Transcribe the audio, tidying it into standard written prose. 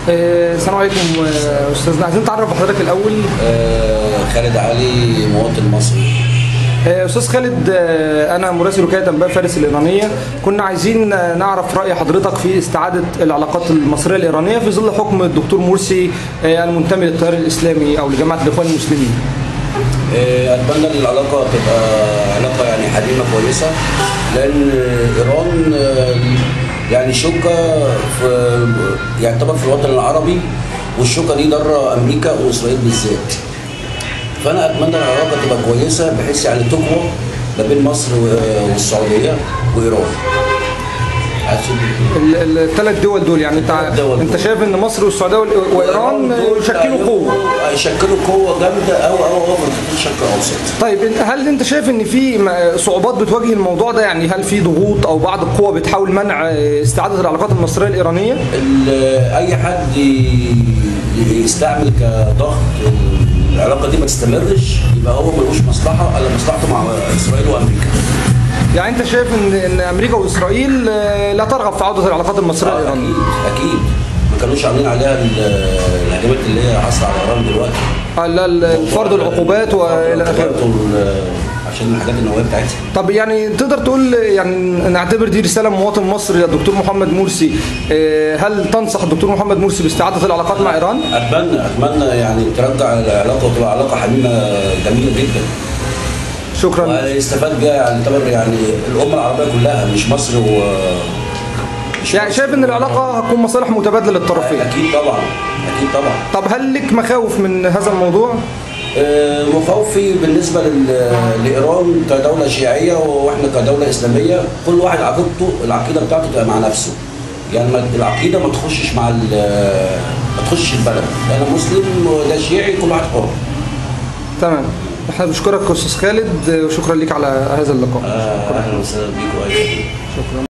السلام عليكم استاذنا، عايزين نتعرف بحضرتك الاول. خالد علي، مواطن مصري. استاذ خالد، انا مراسل وكاله انباء فارس الايرانيه. كنا عايزين نعرف راي حضرتك في استعاده العلاقات المصريه الايرانيه في ظل حكم الدكتور مرسي المنتمي للتيار الاسلامي او لجماعه الاخوان المسلمين. اتمنى ان العلاقه تبقى علاقه يعني حميمه كويسه، لان ايران يعني شوكه في يعتبر في الوطن العربي، والشوكه دي ضاره امريكا واسرائيل بالذات. فانا اتمنى العلاقه تبقى كويسه بحيث يعني تقوى ما بين مصر والسعوديه وايران. الثلاث دول دول يعني انت شايف ان مصر والسعوديه وايران يشكلوا قوه جامده او منطقه الشرق الاوسط. طيب هل انت شايف ان في صعوبات بتواجه الموضوع ده؟ يعني هل في ضغوط او بعض القوى بتحاول منع استعاده العلاقات المصريه الايرانيه؟ اي حد يستعمل كضغط العلاقه دي ما تستمرش، يبقى هو ملوش مصلحه الا مصلحته مع اسرائيل وامريكا. يعني انت شايف ان امريكا واسرائيل لا ترغب في عوده العلاقات المصريه الايرانيه؟ اكيد ما كانوش عاملين عليها الهجمات اللي هي حاصله على ايران دلوقتي. لا فرض العقوبات والى اخره عشان الحاجات النوويه بتاعتها. طب يعني تقدر تقول، يعني نعتبر دي رساله مواطن مصري للدكتور محمد مرسي، هل تنصح الدكتور محمد مرسي باستعاده العلاقات مع ايران؟ اتمنى يعني ترجع العلاقه وتبقى علاقه حميمه جميله جدا. شكرا. ويستفاد بيها يعني يعتبر يعني الامه العربيه كلها، مش مصر يعني شايف ان العلاقه هتكون مصالح متبادله للطرفين؟ اكيد طبعا، اكيد طبعا. طب هل لك مخاوف من هذا الموضوع؟ مخاوفي بالنسبه لايران كدوله شيعيه واحنا كدوله اسلاميه، كل واحد العقيده بتاعته تبقى مع نفسه. يعني العقيده ما تخشش مع ما تخشش البلد. انا مسلم وده شيعي، كل واحد حر. تمام. احنا بنشكرك استاذ خالد، وشكرا لك على هذا اللقاء. اهلا وسهلا بيكم. شكرا.